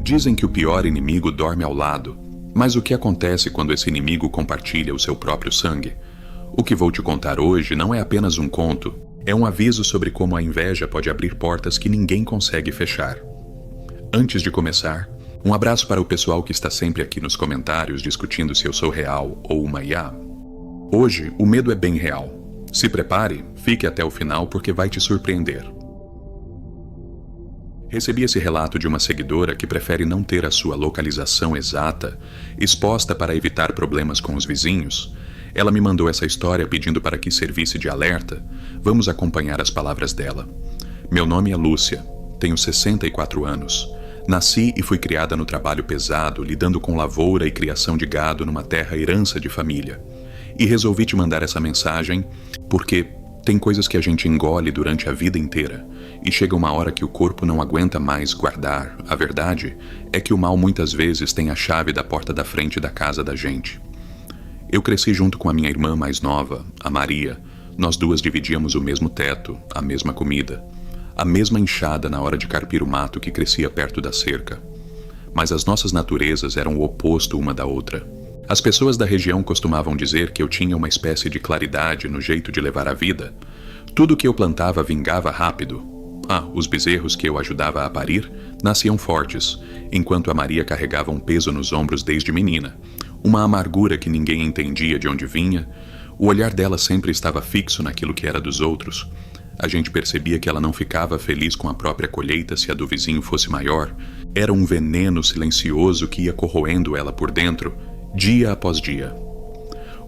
Dizem que o pior inimigo dorme ao lado, mas o que acontece quando esse inimigo compartilha o seu próprio sangue? O que vou te contar hoje não é apenas um conto, é um aviso sobre como a inveja pode abrir portas que ninguém consegue fechar. Antes de começar, um abraço para o pessoal que está sempre aqui nos comentários discutindo se eu sou real ou uma IA. Hoje, o medo é bem real. Se prepare, fique até o final porque vai te surpreender. Recebi esse relato de uma seguidora que prefere não ter a sua localização exata exposta para evitar problemas com os vizinhos. Ela me mandou essa história pedindo para que servisse de alerta. Vamos acompanhar as palavras dela. Meu nome é Lúcia, tenho 64 anos. Nasci e fui criada no trabalho pesado, lidando com lavoura e criação de gado numa terra herança de família. E resolvi te mandar essa mensagem porque tem coisas que a gente engole durante a vida inteira e chega uma hora que o corpo não aguenta mais guardar. A verdade é que o mal muitas vezes tem a chave da porta da frente da casa da gente. Eu cresci junto com a minha irmã mais nova, a Maria. Nós duas dividíamos o mesmo teto, a mesma comida, a mesma enxada na hora de carpir o mato que crescia perto da cerca. Mas as nossas naturezas eram o oposto uma da outra. As pessoas da região costumavam dizer que eu tinha uma espécie de claridade no jeito de levar a vida. Tudo que eu plantava vingava rápido. Os bezerros que eu ajudava a parir nasciam fortes, enquanto a Maria carregava um peso nos ombros desde menina. Uma amargura que ninguém entendia de onde vinha. O olhar dela sempre estava fixo naquilo que era dos outros. A gente percebia que ela não ficava feliz com a própria colheita se a do vizinho fosse maior. Era um veneno silencioso que ia corroendo ela por dentro, dia após dia.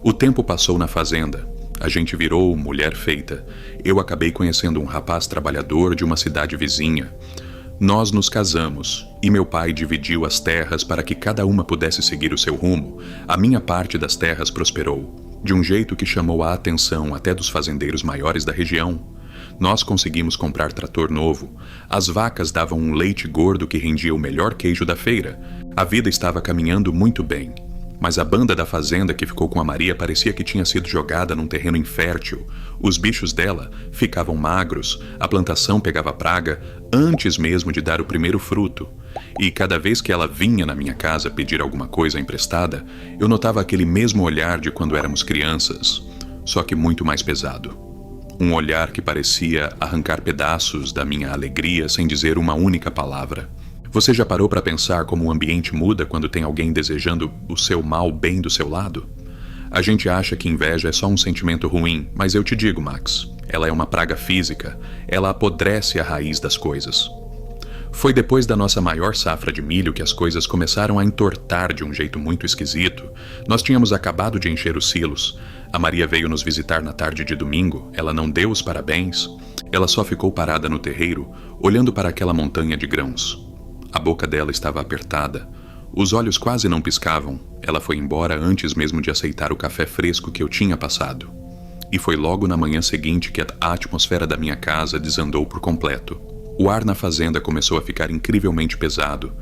O tempo passou na fazenda. A gente virou mulher feita. Eu acabei conhecendo um rapaz trabalhador de uma cidade vizinha. Nós nos casamos, e meu pai dividiu as terras para que cada uma pudesse seguir o seu rumo. A minha parte das terras prosperou, de um jeito que chamou a atenção até dos fazendeiros maiores da região. Nós conseguimos comprar trator novo. As vacas davam um leite gordo que rendia o melhor queijo da feira. A vida estava caminhando muito bem. Mas a banda da fazenda que ficou com a Maria parecia que tinha sido jogada num terreno infértil. Os bichos dela ficavam magros, a plantação pegava praga antes mesmo de dar o primeiro fruto. E cada vez que ela vinha na minha casa pedir alguma coisa emprestada, eu notava aquele mesmo olhar de quando éramos crianças, só que muito mais pesado. Um olhar que parecia arrancar pedaços da minha alegria sem dizer uma única palavra. Você já parou para pensar como o ambiente muda quando tem alguém desejando o seu mal bem do seu lado? A gente acha que inveja é só um sentimento ruim, mas eu te digo, Max, ela é uma praga física, ela apodrece a raiz das coisas. Foi depois da nossa maior safra de milho que as coisas começaram a entortar de um jeito muito esquisito. Nós tínhamos acabado de encher os silos. A Maria veio nos visitar na tarde de domingo, ela não deu os parabéns, ela só ficou parada no terreiro, olhando para aquela montanha de grãos. A boca dela estava apertada. Os olhos quase não piscavam. Ela foi embora antes mesmo de aceitar o café fresco que eu tinha passado. E foi logo na manhã seguinte que a atmosfera da minha casa desandou por completo. O ar na fazenda começou a ficar incrivelmente pesado.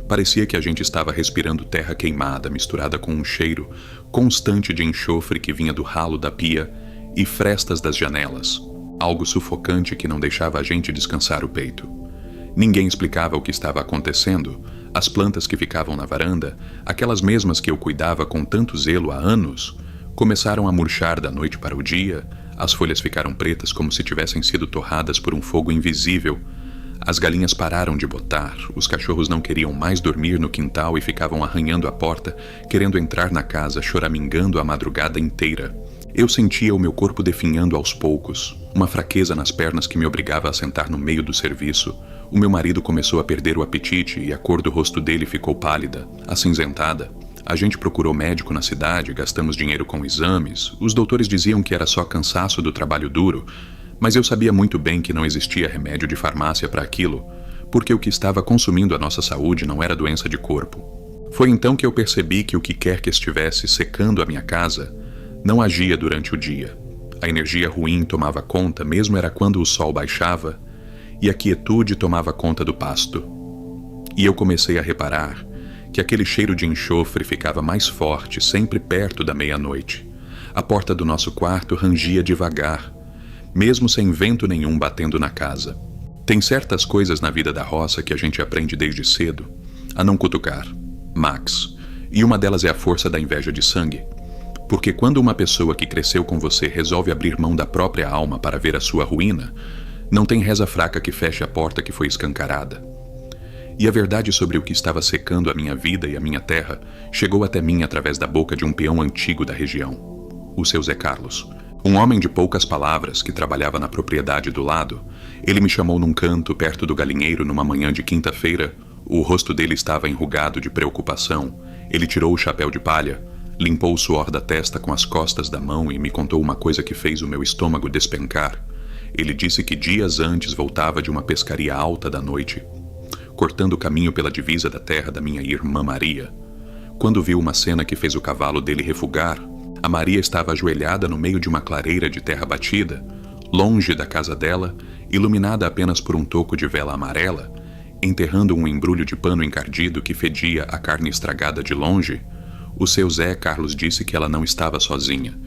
Parecia que a gente estava respirando terra queimada, misturada com um cheiro constante de enxofre que vinha do ralo da pia e frestas das janelas. Algo sufocante que não deixava a gente descansar o peito. Ninguém explicava o que estava acontecendo. As plantas que ficavam na varanda, aquelas mesmas que eu cuidava com tanto zelo há anos, começaram a murchar da noite para o dia. As folhas ficaram pretas como se tivessem sido torradas por um fogo invisível. As galinhas pararam de botar, os cachorros não queriam mais dormir no quintal e ficavam arranhando a porta, querendo entrar na casa, choramingando a madrugada inteira. Eu sentia o meu corpo definhando aos poucos, uma fraqueza nas pernas que me obrigava a sentar no meio do serviço. O meu marido começou a perder o apetite e a cor do rosto dele ficou pálida, acinzentada. A gente procurou médico na cidade, gastamos dinheiro com exames. Os doutores diziam que era só cansaço do trabalho duro, mas eu sabia muito bem que não existia remédio de farmácia para aquilo, porque o que estava consumindo a nossa saúde não era doença de corpo. Foi então que eu percebi que o que quer que estivesse secando a minha casa não agia durante o dia. A energia ruim tomava conta, mesmo era quando o sol baixava, e a quietude tomava conta do pasto. E eu comecei a reparar que aquele cheiro de enxofre ficava mais forte sempre perto da meia-noite. A porta do nosso quarto rangia devagar, mesmo sem vento nenhum batendo na casa. Tem certas coisas na vida da roça que a gente aprende desde cedo. a não cutucar. Max. E uma delas é a força da inveja de sangue. Porque quando uma pessoa que cresceu com você resolve abrir mão da própria alma para ver a sua ruína, não tem reza fraca que feche a porta que foi escancarada. E a verdade sobre o que estava secando a minha vida e a minha terra chegou até mim através da boca de um peão antigo da região, o seu Zé Carlos. Um homem de poucas palavras que trabalhava na propriedade do lado. Ele me chamou num canto perto do galinheiro numa manhã de quinta-feira. O rosto dele estava enrugado de preocupação. Ele tirou o chapéu de palha, limpou o suor da testa com as costas da mão e me contou uma coisa que fez o meu estômago despencar. Ele disse que dias antes voltava de uma pescaria alta da noite, cortando o caminho pela divisa da terra da minha irmã Maria. Quando viu uma cena que fez o cavalo dele refugar, a Maria estava ajoelhada no meio de uma clareira de terra batida, longe da casa dela, iluminada apenas por um toco de vela amarela, enterrando um embrulho de pano encardido que fedia a carne estragada de longe. O seu Zé Carlos disse que ela não estava sozinha,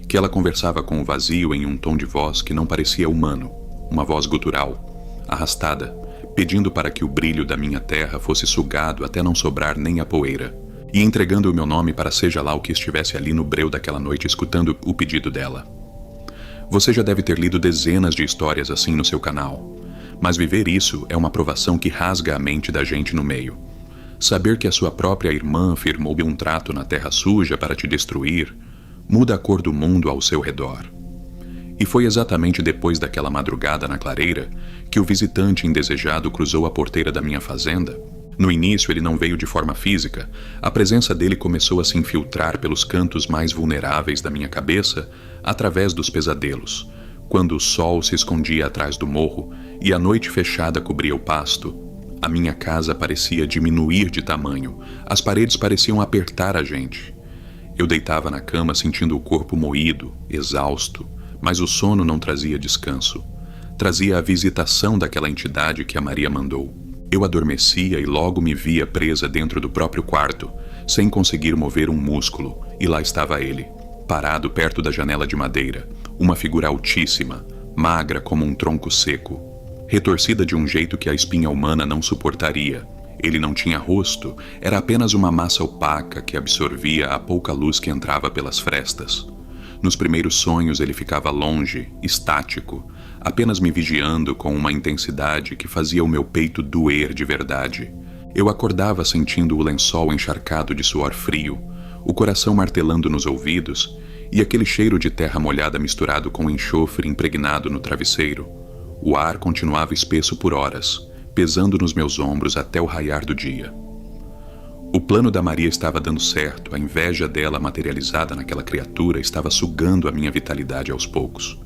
que ela conversava com o vazio em um tom de voz que não parecia humano, uma voz gutural, arrastada, pedindo para que o brilho da minha terra fosse sugado até não sobrar nem a poeira, e entregando o meu nome para seja lá o que estivesse ali no breu daquela noite escutando o pedido dela. Você já deve ter lido dezenas de histórias assim no seu canal, mas viver isso é uma provação que rasga a mente da gente no meio. Saber que a sua própria irmã firmou um trato na terra suja para te destruir, muda a cor do mundo ao seu redor. E foi exatamente depois daquela madrugada na clareira que o visitante indesejado cruzou a porteira da minha fazenda. No início ele não veio de forma física, a presença dele começou a se infiltrar pelos cantos mais vulneráveis da minha cabeça através dos pesadelos, quando o sol se escondia atrás do morro e a noite fechada cobria o pasto. A minha casa parecia diminuir de tamanho, as paredes pareciam apertar a gente. Eu deitava na cama sentindo o corpo moído, exausto, mas o sono não trazia descanso. Trazia a visitação daquela entidade que a Maria mandou. Eu adormecia e logo me via presa dentro do próprio quarto, sem conseguir mover um músculo, e lá estava ele, parado perto da janela de madeira, uma figura altíssima, magra como um tronco seco, retorcida de um jeito que a espinha humana não suportaria. Ele não tinha rosto, era apenas uma massa opaca que absorvia a pouca luz que entrava pelas frestas. Nos primeiros sonhos ele ficava longe, estático, apenas me vigiando com uma intensidade que fazia o meu peito doer de verdade. Eu acordava sentindo o lençol encharcado de suor frio, o coração martelando nos ouvidos e aquele cheiro de terra molhada misturado com enxofre impregnado no travesseiro. O ar continuava espesso por horas, pesando nos meus ombros até o raiar do dia. O plano da Maria estava dando certo, a inveja dela materializada naquela criatura estava sugando a minha vitalidade aos poucos.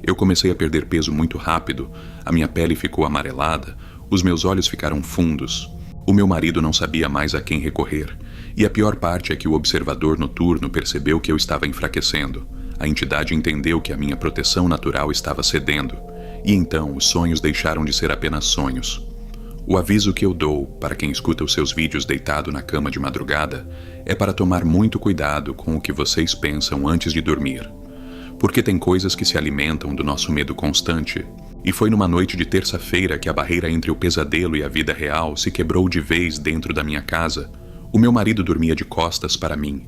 Eu comecei a perder peso muito rápido, a minha pele ficou amarelada, os meus olhos ficaram fundos. O meu marido não sabia mais a quem recorrer, e a pior parte é que o observador noturno percebeu que eu estava enfraquecendo. A entidade entendeu que a minha proteção natural estava cedendo, e então os sonhos deixaram de ser apenas sonhos. O aviso que eu dou para quem escuta os seus vídeos deitado na cama de madrugada é para tomar muito cuidado com o que vocês pensam antes de dormir. Porque tem coisas que se alimentam do nosso medo constante. E foi numa noite de terça-feira que a barreira entre o pesadelo e a vida real se quebrou de vez dentro da minha casa. O meu marido dormia de costas para mim.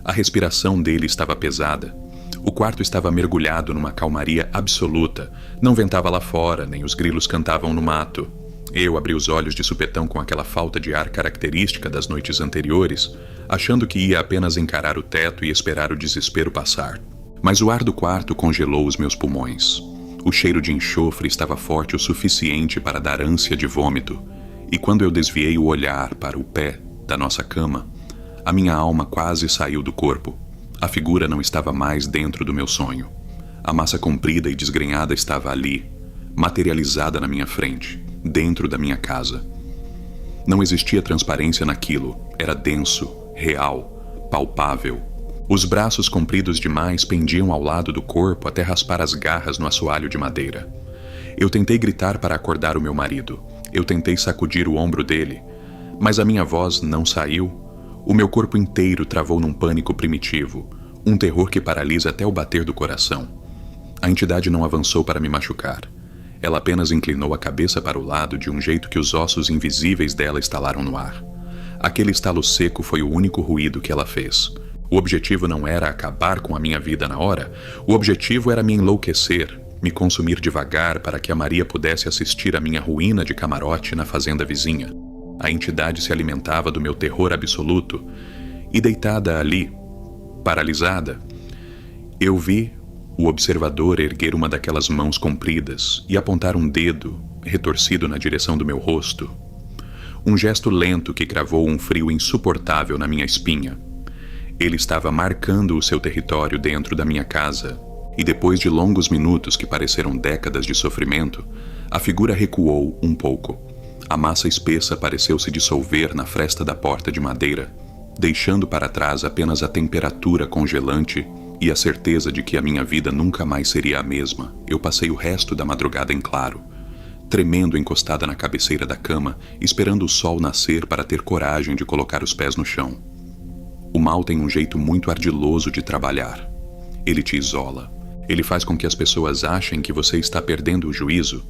A respiração dele estava pesada. O quarto estava mergulhado numa calmaria absoluta. Não ventava lá fora, nem os grilos cantavam no mato. Eu abri os olhos de supetão com aquela falta de ar característica das noites anteriores, achando que ia apenas encarar o teto e esperar o desespero passar. Mas o ar do quarto congelou os meus pulmões. O cheiro de enxofre estava forte o suficiente para dar ânsia de vômito, e quando eu desviei o olhar para o pé da nossa cama, a minha alma quase saiu do corpo. A figura não estava mais dentro do meu sonho. A massa comprida e desgrenhada estava ali, materializada na minha frente, dentro da minha casa. Não existia transparência naquilo, era denso, real, palpável. Os braços compridos demais pendiam ao lado do corpo até raspar as garras no assoalho de madeira. Eu tentei gritar para acordar o meu marido. Eu tentei sacudir o ombro dele, mas a minha voz não saiu. O meu corpo inteiro travou num pânico primitivo, um terror que paralisa até o bater do coração. A entidade não avançou para me machucar. Ela apenas inclinou a cabeça para o lado de um jeito que os ossos invisíveis dela estalaram no ar. Aquele estalo seco foi o único ruído que ela fez. O objetivo não era acabar com a minha vida na hora, o objetivo era me enlouquecer, me consumir devagar para que a Maria pudesse assistir à minha ruína de camarote na fazenda vizinha. A entidade se alimentava do meu terror absoluto, e deitada ali, paralisada, eu vi o observador erguer uma daquelas mãos compridas e apontar um dedo, retorcido na direção do meu rosto. Um gesto lento que cravou um frio insuportável na minha espinha. Ele estava marcando o seu território dentro da minha casa, e depois de longos minutos que pareceram décadas de sofrimento, a figura recuou um pouco. A massa espessa pareceu se dissolver na fresta da porta de madeira, deixando para trás apenas a temperatura congelante e a certeza de que a minha vida nunca mais seria a mesma. Eu passei o resto da madrugada em claro, tremendo encostada na cabeceira da cama, esperando o sol nascer para ter coragem de colocar os pés no chão. O mal tem um jeito muito ardiloso de trabalhar. Ele te isola. Ele faz com que as pessoas achem que você está perdendo o juízo.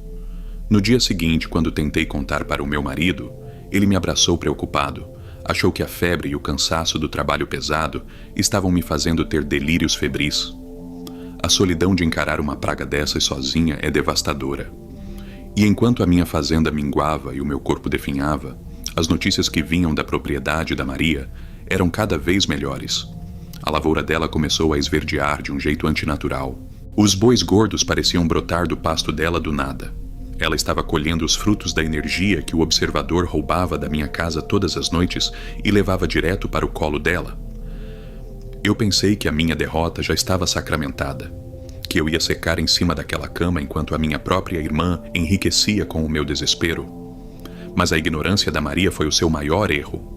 No dia seguinte, quando tentei contar para o meu marido, ele me abraçou preocupado. Achou que a febre e o cansaço do trabalho pesado estavam me fazendo ter delírios febris. A solidão de encarar uma praga dessas sozinha é devastadora. E enquanto a minha fazenda minguava e o meu corpo definhava, as notícias que vinham da propriedade da Maria eram cada vez melhores. A lavoura dela começou a esverdear de um jeito antinatural. Os bois gordos pareciam brotar do pasto dela do nada. Ela estava colhendo os frutos da energia que o observador roubava da minha casa todas as noites e levava direto para o colo dela. Eu pensei que a minha derrota já estava sacramentada, que eu ia secar em cima daquela cama enquanto a minha própria irmã enriquecia com o meu desespero. Mas a ignorância da Maria foi o seu maior erro.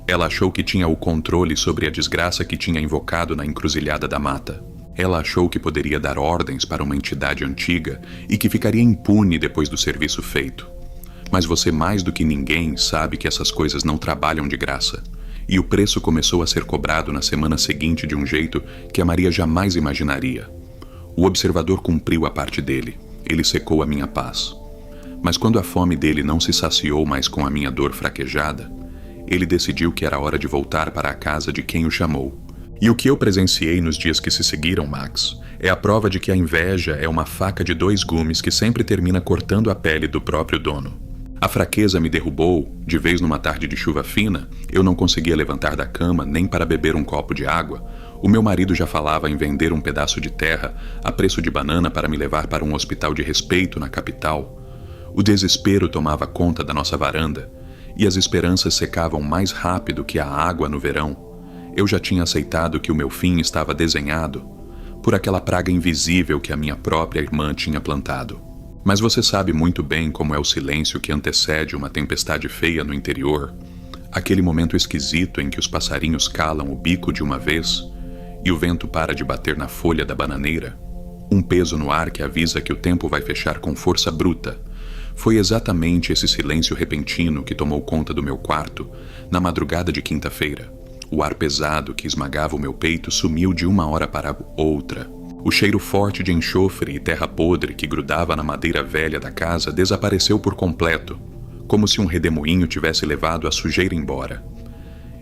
Ela achou que tinha o controle sobre a desgraça que tinha invocado na encruzilhada da mata. Ela achou que poderia dar ordens para uma entidade antiga e que ficaria impune depois do serviço feito. Mas você mais do que ninguém sabe que essas coisas não trabalham de graça. E o preço começou a ser cobrado na semana seguinte de um jeito que a Maria jamais imaginaria. O observador cumpriu a parte dele. Ele secou a minha paz. Mas quando a fome dele não se saciou mais com a minha dor fraquejada, ele decidiu que era hora de voltar para a casa de quem o chamou. E o que eu presenciei nos dias que se seguiram, Max, é a prova de que a inveja é uma faca de 2 gumes que sempre termina cortando a pele do próprio dono. A fraqueza me derrubou, de vez numa tarde de chuva fina, eu não conseguia levantar da cama nem para beber um copo de água. O meu marido já falava em vender um pedaço de terra a preço de banana para me levar para um hospital de respeito na capital. O desespero tomava conta da nossa varanda, e as esperanças secavam mais rápido que a água no verão. Eu já tinha aceitado que o meu fim estava desenhado por aquela praga invisível que a minha própria irmã tinha plantado. Mas você sabe muito bem como é o silêncio que antecede uma tempestade feia no interior, aquele momento esquisito em que os passarinhos calam o bico de uma vez e o vento para de bater na folha da bananeira, um peso no ar que avisa que o tempo vai fechar com força bruta. Foi exatamente esse silêncio repentino que tomou conta do meu quarto na madrugada de quinta-feira. O ar pesado que esmagava o meu peito sumiu de uma hora para outra. O cheiro forte de enxofre e terra podre que grudava na madeira velha da casa desapareceu por completo, como se um redemoinho tivesse levado a sujeira embora.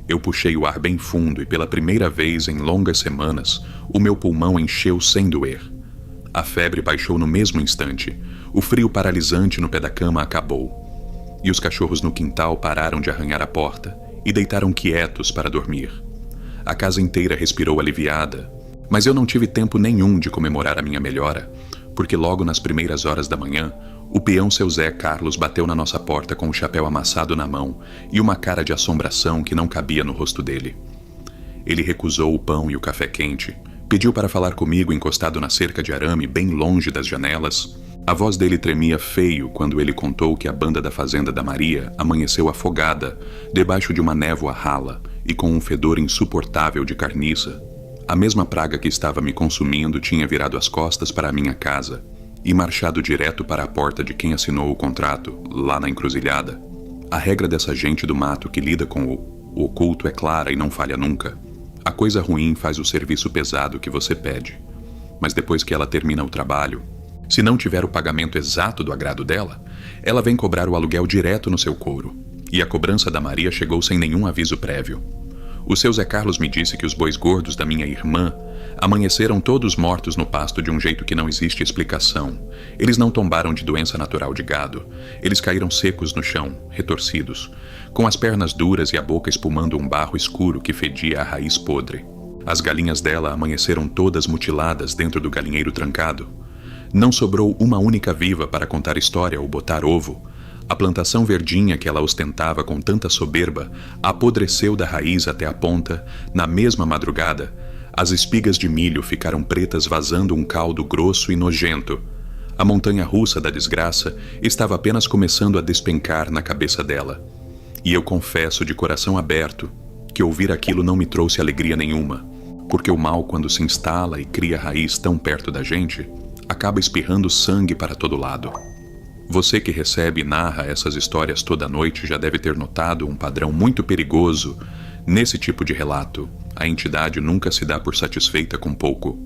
Eu puxei o ar bem fundo e pela primeira vez em longas semanas, o meu pulmão encheu sem doer. A febre baixou no mesmo instante. O frio paralisante no pé da cama acabou. E os cachorros no quintal pararam de arranhar a porta e deitaram quietos para dormir. A casa inteira respirou aliviada, mas eu não tive tempo nenhum de comemorar a minha melhora, porque logo nas primeiras horas da manhã, o peão seu Zé Carlos bateu na nossa porta com o chapéu amassado na mão e uma cara de assombração que não cabia no rosto dele. Ele recusou o pão e o café quente, pediu para falar comigo encostado na cerca de arame bem longe das janelas. A voz dele tremia feio quando ele contou que a banda da fazenda da Maria amanheceu afogada, debaixo de uma névoa rala e com um fedor insuportável de carniça. A mesma praga que estava me consumindo tinha virado as costas para a minha casa e marchado direto para a porta de quem assinou o contrato, lá na encruzilhada. A regra dessa gente do mato que lida com o oculto é clara e não falha nunca. A coisa ruim faz o serviço pesado que você pede, mas depois que ela termina o trabalho, se não tiver o pagamento exato do agrado dela, ela vem cobrar o aluguel direto no seu couro. E a cobrança da Maria chegou sem nenhum aviso prévio. O seu Zé Carlos me disse que os bois gordos da minha irmã amanheceram todos mortos no pasto de um jeito que não existe explicação. Eles não tombaram de doença natural de gado. Eles caíram secos no chão, retorcidos, com as pernas duras e a boca espumando um barro escuro que fedia a raiz podre. As galinhas dela amanheceram todas mutiladas dentro do galinheiro trancado. Não sobrou uma única viva para contar história ou botar ovo. A plantação verdinha que ela ostentava com tanta soberba apodreceu da raiz até a ponta. Na mesma madrugada, as espigas de milho ficaram pretas vazando um caldo grosso e nojento. A montanha-russa da desgraça estava apenas começando a despencar na cabeça dela. E eu confesso de coração aberto que ouvir aquilo não me trouxe alegria nenhuma, porque o mal, quando se instala e cria raiz tão perto da gente, acaba espirrando sangue para todo lado. Você que recebe e narra essas histórias toda noite já deve ter notado um padrão muito perigoso nesse tipo de relato. A entidade nunca se dá por satisfeita com pouco.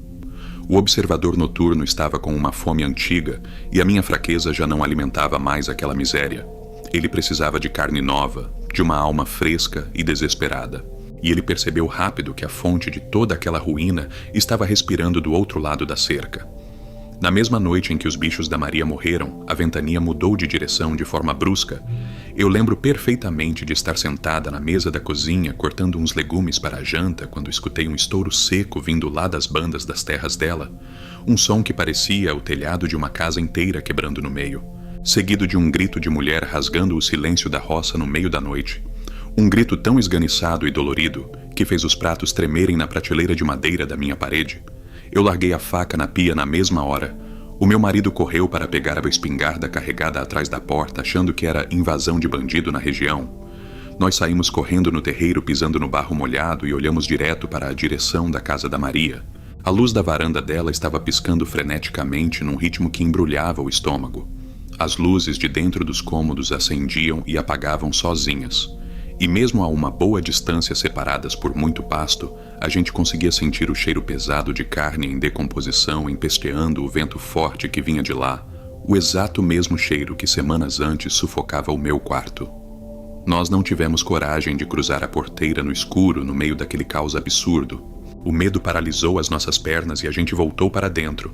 O observador noturno estava com uma fome antiga e a minha fraqueza já não alimentava mais aquela miséria. Ele precisava de carne nova, de uma alma fresca e desesperada. E ele percebeu rápido que a fonte de toda aquela ruína estava respirando do outro lado da cerca. Na mesma noite em que os bichos da Maria morreram, a ventania mudou de direção de forma brusca. Eu lembro perfeitamente de estar sentada na mesa da cozinha cortando uns legumes para a janta quando escutei um estouro seco vindo lá das bandas das terras dela. Um som que parecia o telhado de uma casa inteira quebrando no meio, seguido de um grito de mulher rasgando o silêncio da roça no meio da noite. Um grito tão esganiçado e dolorido que fez os pratos tremerem na prateleira de madeira da minha parede. Eu larguei a faca na pia na mesma hora. O meu marido correu para pegar a espingarda carregada atrás da porta, achando que era invasão de bandido na região. Nós saímos correndo no terreiro, pisando no barro molhado, e olhamos direto para a direção da casa da Maria. A luz da varanda dela estava piscando freneticamente num ritmo que embrulhava o estômago. As luzes de dentro dos cômodos acendiam e apagavam sozinhas. E mesmo a uma boa distância separadas por muito pasto, a gente conseguia sentir o cheiro pesado de carne em decomposição empesteando o vento forte que vinha de lá, o exato mesmo cheiro que semanas antes sufocava o meu quarto. Nós não tivemos coragem de cruzar a porteira no escuro no meio daquele caos absurdo. O medo paralisou as nossas pernas e a gente voltou para dentro,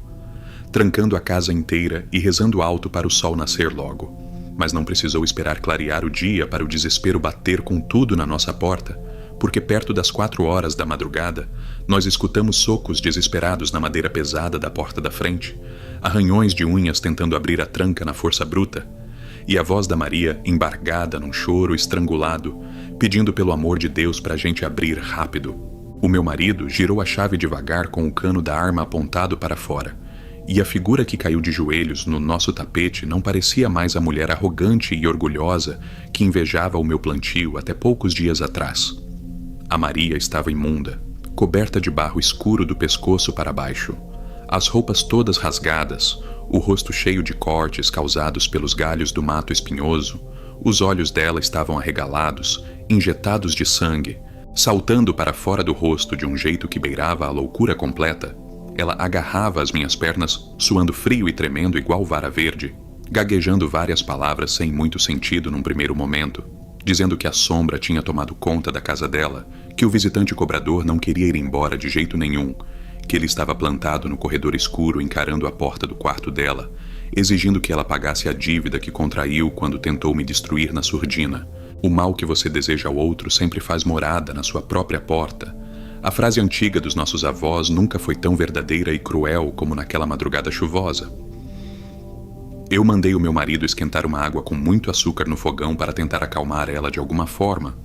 trancando a casa inteira e rezando alto para o sol nascer logo. Mas não precisou esperar clarear o dia para o desespero bater com tudo na nossa porta, porque perto das 4 horas da madrugada, nós escutamos socos desesperados na madeira pesada da porta da frente, arranhões de unhas tentando abrir a tranca na força bruta, e a voz da Maria embargada num choro estrangulado, pedindo pelo amor de Deus para a gente abrir rápido. O meu marido girou a chave devagar com o cano da arma apontado para fora, e a figura que caiu de joelhos no nosso tapete não parecia mais a mulher arrogante e orgulhosa que invejava o meu plantio até poucos dias atrás. A Maria estava imunda, coberta de barro escuro do pescoço para baixo, as roupas todas rasgadas, o rosto cheio de cortes causados pelos galhos do mato espinhoso. Os olhos dela estavam arregalados, injetados de sangue, saltando para fora do rosto de um jeito que beirava a loucura completa. Ela agarrava as minhas pernas, suando frio e tremendo igual vara verde, gaguejando várias palavras sem muito sentido num primeiro momento, dizendo que a sombra tinha tomado conta da casa dela, que o visitante cobrador não queria ir embora de jeito nenhum, que ele estava plantado no corredor escuro encarando a porta do quarto dela, exigindo que ela pagasse a dívida que contraiu quando tentou me destruir na surdina. O mal que você deseja ao outro sempre faz morada na sua própria porta. A frase antiga dos nossos avós nunca foi tão verdadeira e cruel como naquela madrugada chuvosa. Eu mandei o meu marido esquentar uma água com muito açúcar no fogão para tentar acalmar ela de alguma forma,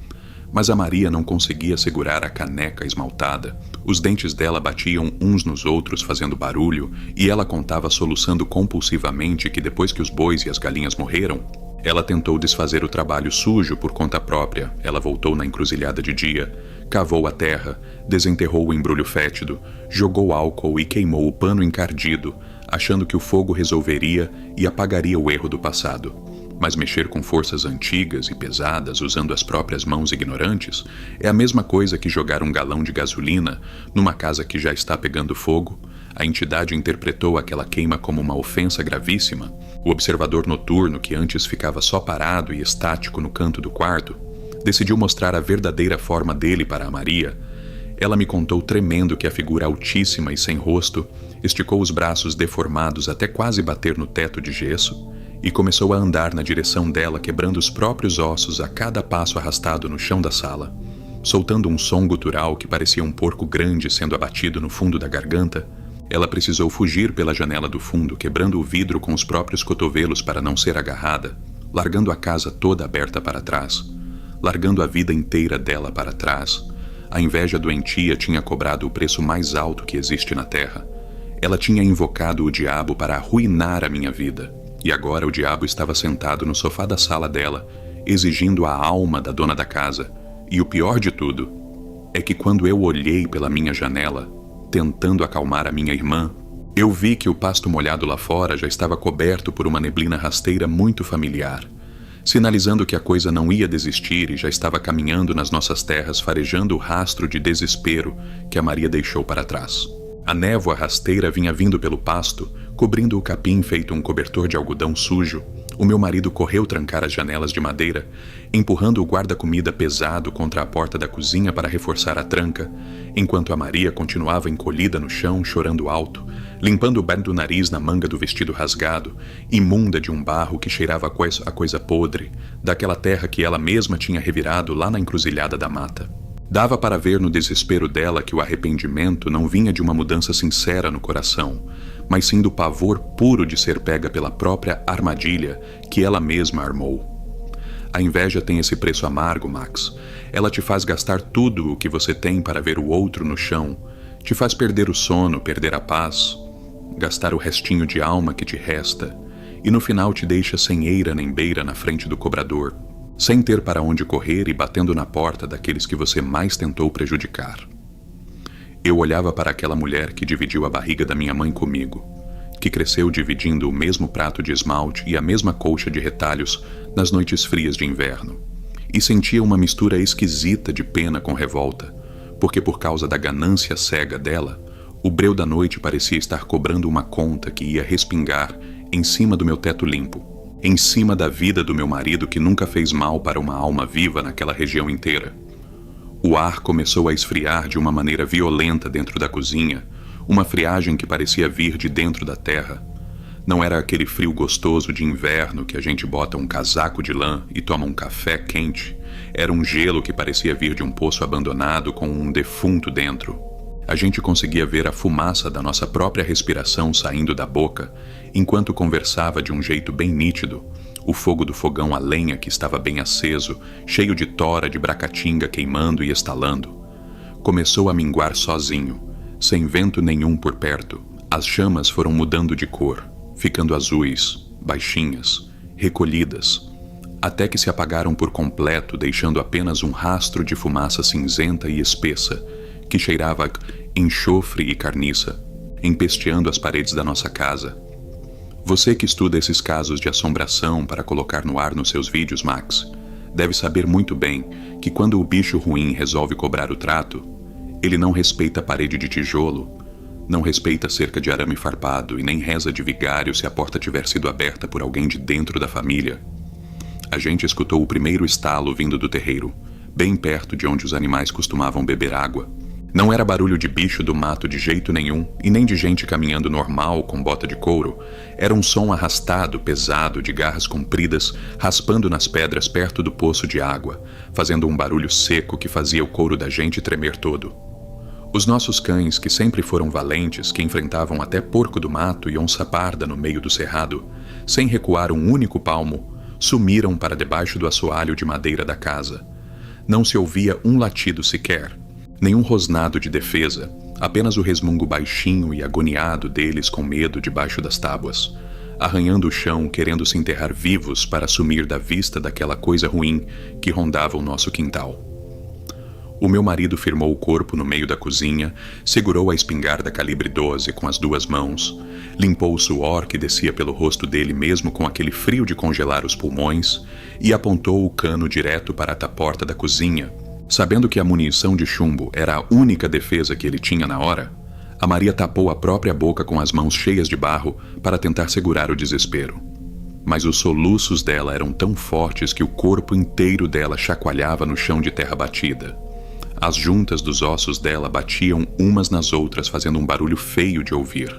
mas a Maria não conseguia segurar a caneca esmaltada. Os dentes dela batiam uns nos outros fazendo barulho e ela contava soluçando compulsivamente que depois que os bois e as galinhas morreram, ela tentou desfazer o trabalho sujo por conta própria. Ela voltou na encruzilhada de dia, cavou a terra, desenterrou o embrulho fétido, jogou álcool e queimou o pano encardido, achando que o fogo resolveria e apagaria o erro do passado. Mas mexer com forças antigas e pesadas usando as próprias mãos ignorantes é a mesma coisa que jogar um galão de gasolina numa casa que já está pegando fogo. A entidade interpretou aquela queima como uma ofensa gravíssima. O observador noturno, que antes ficava só parado e estático no canto do quarto, decidiu mostrar a verdadeira forma dele para a Maria. Ela me contou tremendo que a figura altíssima e sem rosto esticou os braços deformados até quase bater no teto de gesso e começou a andar na direção dela, quebrando os próprios ossos a cada passo arrastado no chão da sala. Soltando um som gutural que parecia um porco grande sendo abatido no fundo da garganta, ela precisou fugir pela janela do fundo, quebrando o vidro com os próprios cotovelos para não ser agarrada, largando a casa toda aberta para trás, largando a vida inteira dela para trás. A inveja doentia tinha cobrado o preço mais alto que existe na Terra. Ela tinha invocado o diabo para arruinar a minha vida, e agora o diabo estava sentado no sofá da sala dela, exigindo a alma da dona da casa. E o pior de tudo é que quando eu olhei pela minha janela, tentando acalmar a minha irmã, eu vi que o pasto molhado lá fora já estava coberto por uma neblina rasteira muito familiar, sinalizando que a coisa não ia desistir e já estava caminhando nas nossas terras, farejando o rastro de desespero que a Maria deixou para trás. A névoa rasteira vinha vindo pelo pasto, cobrindo o capim feito um cobertor de algodão sujo. O meu marido correu trancar as janelas de madeira, empurrando o guarda-comida pesado contra a porta da cozinha para reforçar a tranca, enquanto a Maria continuava encolhida no chão, chorando alto, limpando o bem do nariz na manga do vestido rasgado, imunda de um barro que cheirava a coisa podre, daquela terra que ela mesma tinha revirado lá na encruzilhada da mata. Dava para ver no desespero dela que o arrependimento não vinha de uma mudança sincera no coração, mas sim do pavor puro de ser pega pela própria armadilha que ela mesma armou. A inveja tem esse preço amargo, Max. Ela te faz gastar tudo o que você tem para ver o outro no chão, te faz perder o sono, perder a paz, gastar o restinho de alma que te resta, e no final te deixa sem eira nem beira na frente do cobrador, sem ter para onde correr e batendo na porta daqueles que você mais tentou prejudicar. Eu olhava para aquela mulher que dividiu a barriga da minha mãe comigo, que cresceu dividindo o mesmo prato de esmalte e a mesma colcha de retalhos nas noites frias de inverno, e sentia uma mistura esquisita de pena com revolta, porque por causa da ganância cega dela, o breu da noite parecia estar cobrando uma conta que ia respingar em cima do meu teto limpo, em cima da vida do meu marido que nunca fez mal para uma alma viva naquela região inteira. O ar começou a esfriar de uma maneira violenta dentro da cozinha, uma friagem que parecia vir de dentro da terra. Não era aquele frio gostoso de inverno que a gente bota um casaco de lã e toma um café quente. Era um gelo que parecia vir de um poço abandonado com um defunto dentro. A gente conseguia ver a fumaça da nossa própria respiração saindo da boca, enquanto conversava de um jeito bem nítido. O fogo do fogão a lenha que estava bem aceso, cheio de tora de bracatinga queimando e estalando, começou a minguar sozinho, sem vento nenhum por perto. As chamas foram mudando de cor, ficando azuis, baixinhas, recolhidas, até que se apagaram por completo, deixando apenas um rastro de fumaça cinzenta e espessa, que cheirava enxofre e carniça, empesteando as paredes da nossa casa. Você que estuda esses casos de assombração para colocar no ar nos seus vídeos, Max, deve saber muito bem que quando o bicho ruim resolve cobrar o trato, ele não respeita a parede de tijolo, não respeita a cerca de arame farpado e nem reza de vigário se a porta tiver sido aberta por alguém de dentro da família. A gente escutou o primeiro estalo vindo do terreiro, bem perto de onde os animais costumavam beber água. Não era barulho de bicho do mato de jeito nenhum, e nem de gente caminhando normal com bota de couro. Era um som arrastado, pesado, de garras compridas, raspando nas pedras perto do poço de água, fazendo um barulho seco que fazia o couro da gente tremer todo. Os nossos cães, que sempre foram valentes, que enfrentavam até porco do mato e onça parda no meio do cerrado, sem recuar um único palmo, sumiram para debaixo do assoalho de madeira da casa. Não se ouvia um latido sequer, nenhum rosnado de defesa, apenas o resmungo baixinho e agoniado deles com medo debaixo das tábuas, arranhando o chão, querendo se enterrar vivos para sumir da vista daquela coisa ruim que rondava o nosso quintal. O meu marido firmou o corpo no meio da cozinha, segurou a espingarda calibre 12 com as duas mãos, limpou o suor que descia pelo rosto dele mesmo com aquele frio de congelar os pulmões e apontou o cano direto para a porta da cozinha. Sabendo que a munição de chumbo era a única defesa que ele tinha na hora, a Maria tapou a própria boca com as mãos cheias de barro para tentar segurar o desespero. Mas os soluços dela eram tão fortes que o corpo inteiro dela chacoalhava no chão de terra batida. As juntas dos ossos dela batiam umas nas outras, fazendo um barulho feio de ouvir.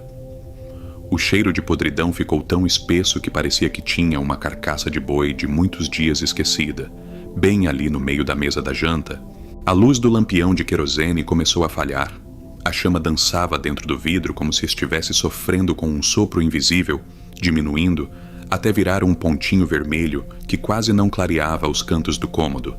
O cheiro de podridão ficou tão espesso que parecia que tinha uma carcaça de boi de muitos dias esquecida, bem ali no meio da mesa da janta. A luz do lampião de querosene começou a falhar. A chama dançava dentro do vidro como se estivesse sofrendo com um sopro invisível, diminuindo, até virar um pontinho vermelho que quase não clareava os cantos do cômodo.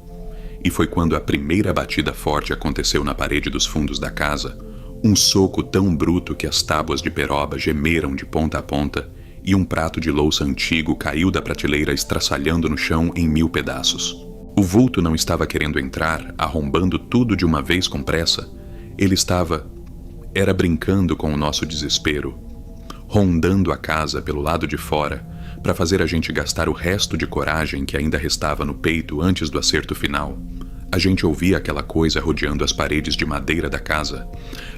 E foi quando a primeira batida forte aconteceu na parede dos fundos da casa, um soco tão bruto que as tábuas de peroba gemeram de ponta a ponta e um prato de louça antigo caiu da prateleira estraçalhando no chão em 1000 pedaços. O vulto não estava querendo entrar, arrombando tudo de uma vez com pressa. Ele era brincando com o nosso desespero, rondando a casa pelo lado de fora, para fazer a gente gastar o resto de coragem que ainda restava no peito antes do acerto final. A gente ouvia aquela coisa rodeando as paredes de madeira da casa,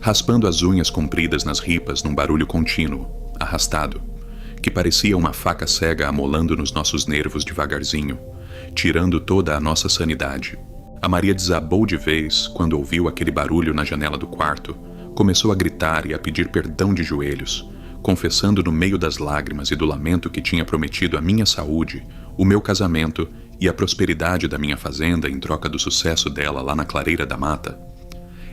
raspando as unhas compridas nas ripas num barulho contínuo, arrastado, que parecia uma faca cega amolando nos nossos nervos devagarzinho, tirando toda a nossa sanidade. A Maria desabou de vez quando ouviu aquele barulho na janela do quarto, começou a gritar e a pedir perdão de joelhos, confessando no meio das lágrimas e do lamento que tinha prometido a minha saúde, o meu casamento e a prosperidade da minha fazenda em troca do sucesso dela lá na clareira da mata.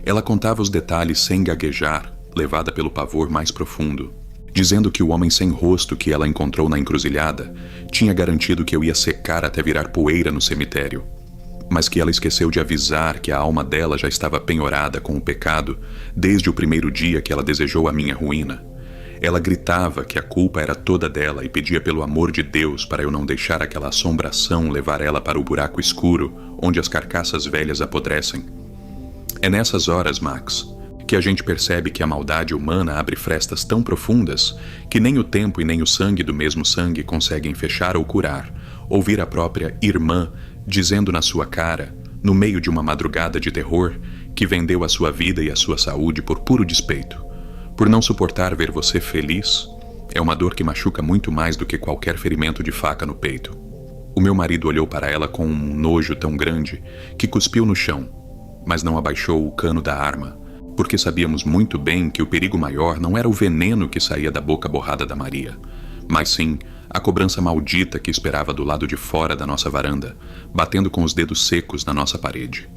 Ela contava os detalhes sem gaguejar, levada pelo pavor mais profundo, dizendo que o homem sem rosto que ela encontrou na encruzilhada tinha garantido que eu ia secar até virar poeira no cemitério, mas que ela esqueceu de avisar que a alma dela já estava penhorada com o pecado desde o primeiro dia que ela desejou a minha ruína. Ela gritava que a culpa era toda dela e pedia pelo amor de Deus para eu não deixar aquela assombração levar ela para o buraco escuro onde as carcaças velhas apodrecem. É nessas horas, Max, que a gente percebe que a maldade humana abre frestas tão profundas que nem o tempo e nem o sangue do mesmo sangue conseguem fechar ou curar. Ouvir a própria irmã dizendo na sua cara, no meio de uma madrugada de terror, que vendeu a sua vida e a sua saúde por puro despeito. Por não suportar ver você feliz, é uma dor que machuca muito mais do que qualquer ferimento de faca no peito. O meu marido olhou para ela com um nojo tão grande que cuspiu no chão, mas não abaixou o cano da arma, porque sabíamos muito bem que o perigo maior não era o veneno que saía da boca borrada da Maria, mas sim a cobrança maldita que esperava do lado de fora da nossa varanda, batendo com os dedos secos na nossa parede.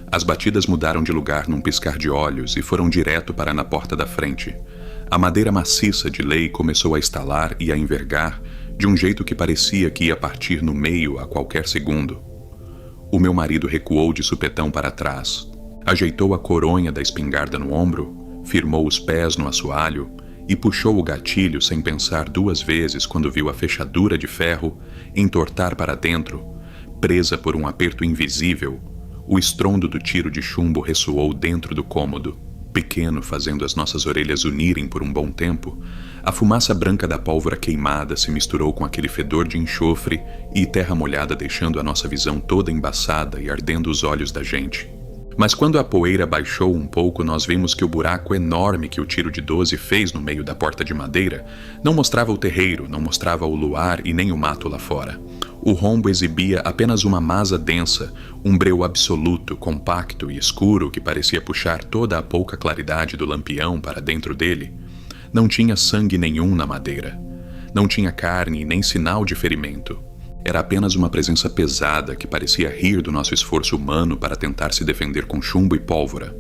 As batidas mudaram de lugar num piscar de olhos e foram direto para na porta da frente. A madeira maciça de lei começou a estalar e a envergar de um jeito que parecia que ia partir no meio a qualquer segundo. O meu marido recuou de supetão para trás, ajeitou a coronha da espingarda no ombro, firmou os pés no assoalho e puxou o gatilho sem pensar 2 vezes quando viu a fechadura de ferro entortar para dentro, presa por um aperto invisível. O estrondo do tiro de chumbo ressoou dentro do cômodo, pequeno, fazendo as nossas orelhas unirem por um bom tempo. A fumaça branca da pólvora queimada se misturou com aquele fedor de enxofre e terra molhada, deixando a nossa visão toda embaçada e ardendo os olhos da gente. Mas quando a poeira baixou um pouco, nós vimos que o buraco enorme que o tiro de 12 fez no meio da porta de madeira não mostrava o terreiro, não mostrava o luar e nem o mato lá fora. O rombo exibia apenas uma masa densa, um breu absoluto, compacto e escuro que parecia puxar toda a pouca claridade do lampião para dentro dele. Não tinha sangue nenhum na madeira. Não tinha carne nem sinal de ferimento. Era apenas uma presença pesada que parecia rir do nosso esforço humano para tentar se defender com chumbo e pólvora.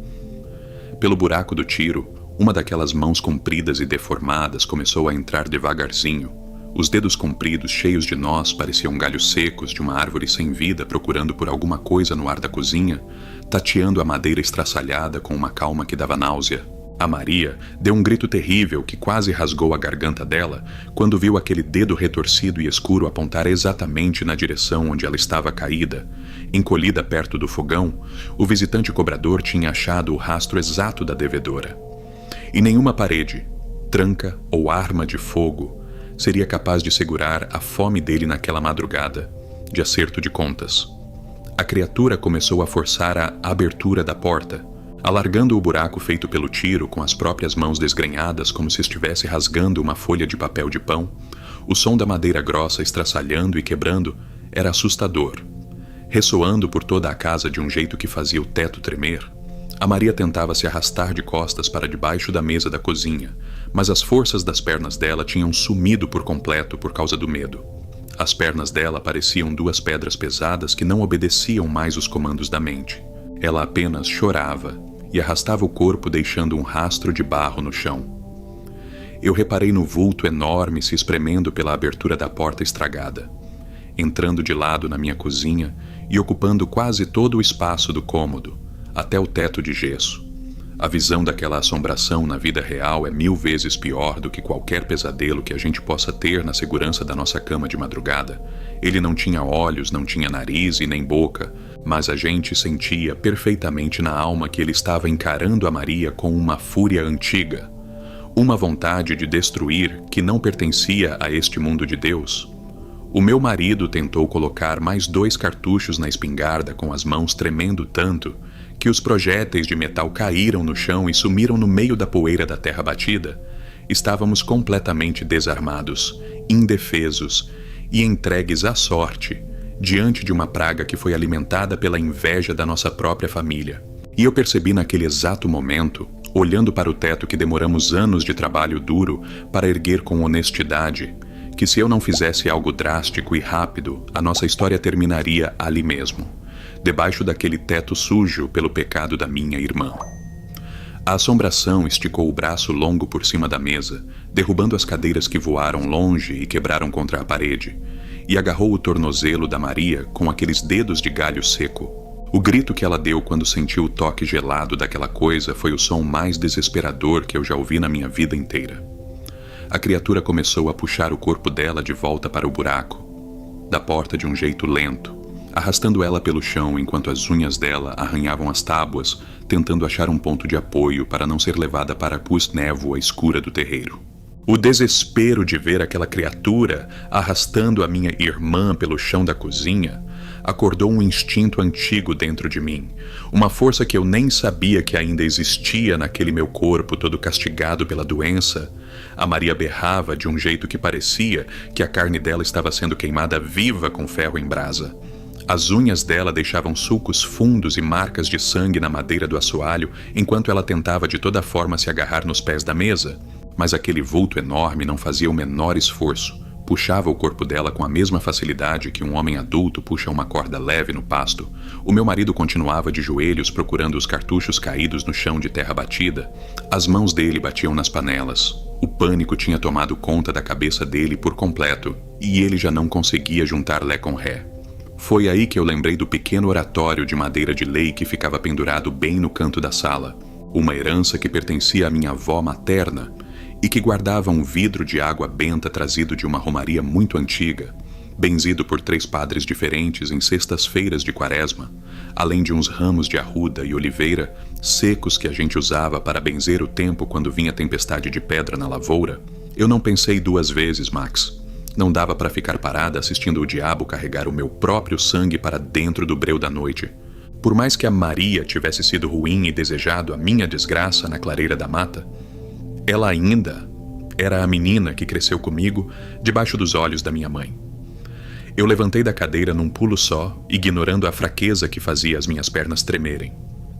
Pelo buraco do tiro, uma daquelas mãos compridas e deformadas começou a entrar devagarzinho. Os dedos compridos, cheios de nós, pareciam galhos secos de uma árvore sem vida procurando por alguma coisa no ar da cozinha, tateando a madeira estraçalhada com uma calma que dava náusea. A Maria deu um grito terrível que quase rasgou a garganta dela quando viu aquele dedo retorcido e escuro apontar exatamente na direção onde ela estava caída. Encolhida perto do fogão, o visitante cobrador tinha achado o rastro exato da devedora. E nenhuma parede, tranca ou arma de fogo seria capaz de segurar a fome dele naquela madrugada de acerto de contas. A criatura começou a forçar a abertura da porta, alargando o buraco feito pelo tiro com as próprias mãos desgrenhadas como se estivesse rasgando uma folha de papel de pão. O som da madeira grossa estraçalhando e quebrando era assustador. Ressoando por toda a casa de um jeito que fazia o teto tremer, a Maria tentava se arrastar de costas para debaixo da mesa da cozinha, mas as forças das pernas dela tinham sumido por completo por causa do medo. As pernas dela pareciam duas pedras pesadas que não obedeciam mais os comandos da mente. Ela apenas chorava e arrastava o corpo deixando um rastro de barro no chão. Eu reparei no vulto enorme se espremendo pela abertura da porta estragada, entrando de lado na minha cozinha e ocupando quase todo o espaço do cômodo, até o teto de gesso. A visão daquela assombração na vida real é 1000 vezes pior do que qualquer pesadelo que a gente possa ter na segurança da nossa cama de madrugada. Ele não tinha olhos, não tinha nariz e nem boca, mas a gente sentia perfeitamente na alma que ele estava encarando a Maria com uma fúria antiga, uma vontade de destruir que não pertencia a este mundo de Deus. O meu marido tentou colocar mais 2 cartuchos na espingarda com as mãos tremendo tanto que os projéteis de metal caíram no chão e sumiram no meio da poeira da terra batida. Estávamos completamente desarmados, indefesos e entregues à sorte, diante de uma praga que foi alimentada pela inveja da nossa própria família. E eu percebi naquele exato momento, olhando para o teto que demoramos anos de trabalho duro para erguer com honestidade, que se eu não fizesse algo drástico e rápido, a nossa história terminaria ali mesmo, debaixo daquele teto sujo pelo pecado da minha irmã. A assombração esticou o braço longo por cima da mesa, derrubando as cadeiras que voaram longe e quebraram contra a parede, e agarrou o tornozelo da Maria com aqueles dedos de galho seco. O grito que ela deu quando sentiu o toque gelado daquela coisa foi o som mais desesperador que eu já ouvi na minha vida inteira. A criatura começou a puxar o corpo dela de volta para o buraco da porta de um jeito lento, arrastando ela pelo chão enquanto as unhas dela arranhavam as tábuas, tentando achar um ponto de apoio para não ser levada para a pus-névoa escura do terreiro. O desespero de ver aquela criatura arrastando a minha irmã pelo chão da cozinha acordou um instinto antigo dentro de mim, uma força que eu nem sabia que ainda existia naquele meu corpo todo castigado pela doença. A Maria berrava de um jeito que parecia que a carne dela estava sendo queimada viva com ferro em brasa. As unhas dela deixavam sulcos fundos e marcas de sangue na madeira do assoalho enquanto ela tentava de toda forma se agarrar nos pés da mesa, mas aquele vulto enorme não fazia o menor esforço. Puxava o corpo dela com a mesma facilidade que um homem adulto puxa uma corda leve no pasto. O meu marido continuava de joelhos procurando os cartuchos caídos no chão de terra batida. As mãos dele batiam nas panelas. O pânico tinha tomado conta da cabeça dele por completo, e ele já não conseguia juntar Lé com Ré. Foi aí que eu lembrei do pequeno oratório de madeira de lei que ficava pendurado bem no canto da sala, uma herança que pertencia à minha avó materna e que guardava um vidro de água benta trazido de uma romaria muito antiga, benzido por 3 padres diferentes em sextas-feiras de quaresma, além de uns ramos de arruda e oliveira secos que a gente usava para benzer o tempo quando vinha tempestade de pedra na lavoura. Eu não pensei 2 vezes, Max. Não dava para ficar parada assistindo o diabo carregar o meu próprio sangue para dentro do breu da noite. Por mais que a Maria tivesse sido ruim e desejado a minha desgraça na clareira da mata, ela ainda era a menina que cresceu comigo debaixo dos olhos da minha mãe. Eu levantei da cadeira num pulo só, ignorando a fraqueza que fazia as minhas pernas tremerem.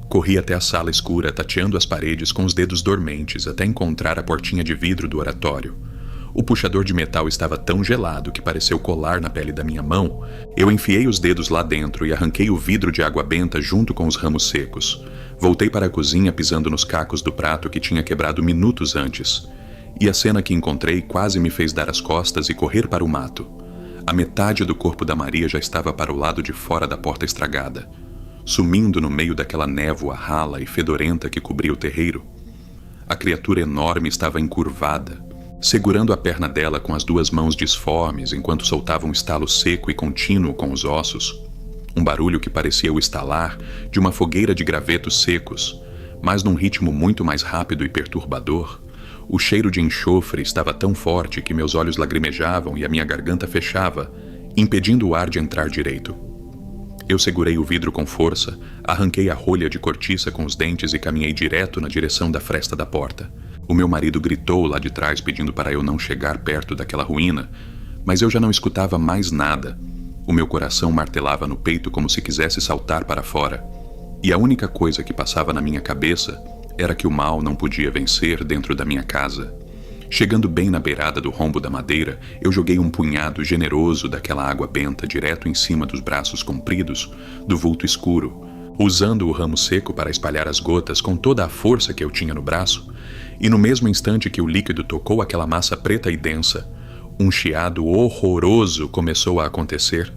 Corri até a sala escura, tateando as paredes com os dedos dormentes até encontrar a portinha de vidro do oratório. O puxador de metal estava tão gelado que pareceu colar na pele da minha mão. Eu enfiei os dedos lá dentro e arranquei o vidro de água benta junto com os ramos secos. Voltei para a cozinha pisando nos cacos do prato que tinha quebrado minutos antes. E a cena que encontrei quase me fez dar as costas e correr para o mato. A metade do corpo da Maria já estava para o lado de fora da porta estragada, sumindo no meio daquela névoa rala e fedorenta que cobria o terreiro. A criatura enorme estava encurvada, segurando a perna dela com as duas mãos disformes enquanto soltava um estalo seco e contínuo com os ossos. Um barulho que parecia o estalar de uma fogueira de gravetos secos, mas num ritmo muito mais rápido e perturbador. O cheiro de enxofre estava tão forte que meus olhos lagrimejavam e a minha garganta fechava, impedindo o ar de entrar direito. Eu segurei o vidro com força, arranquei a rolha de cortiça com os dentes e caminhei direto na direção da fresta da porta. O meu marido gritou lá de trás pedindo para eu não chegar perto daquela ruína, mas eu já não escutava mais nada. O meu coração martelava no peito como se quisesse saltar para fora. E a única coisa que passava na minha cabeça era que o mal não podia vencer dentro da minha casa. Chegando bem na beirada do rombo da madeira, eu joguei um punhado generoso daquela água benta direto em cima dos braços compridos do vulto escuro, usando o ramo seco para espalhar as gotas com toda a força que eu tinha no braço, e no mesmo instante que o líquido tocou aquela massa preta e densa, um chiado horroroso começou a acontecer.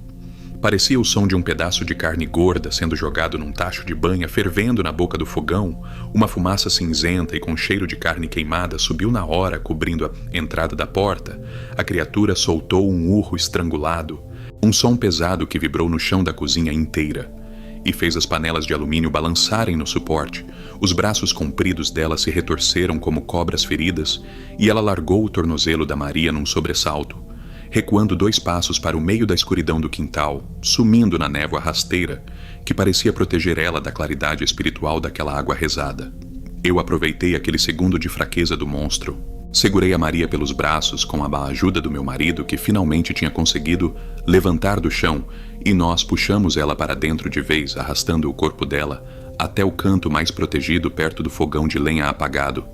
Parecia o som de um pedaço de carne gorda sendo jogado num tacho de banha fervendo na boca do fogão. Uma fumaça cinzenta e com cheiro de carne queimada subiu na hora, cobrindo a entrada da porta. A criatura soltou um urro estrangulado, um som pesado que vibrou no chão da cozinha inteira, e fez as panelas de alumínio balançarem no suporte. Os braços compridos dela se retorceram como cobras feridas, e ela largou o tornozelo da Maria num sobressalto, recuando 2 passos para o meio da escuridão do quintal, sumindo na névoa rasteira, que parecia proteger ela da claridade espiritual daquela água rezada. Eu aproveitei aquele segundo de fraqueza do monstro. Segurei a Maria pelos braços com a ajuda do meu marido, que finalmente tinha conseguido levantar do chão, e nós puxamos ela para dentro de vez, arrastando o corpo dela até o canto mais protegido perto do fogão de lenha apagado.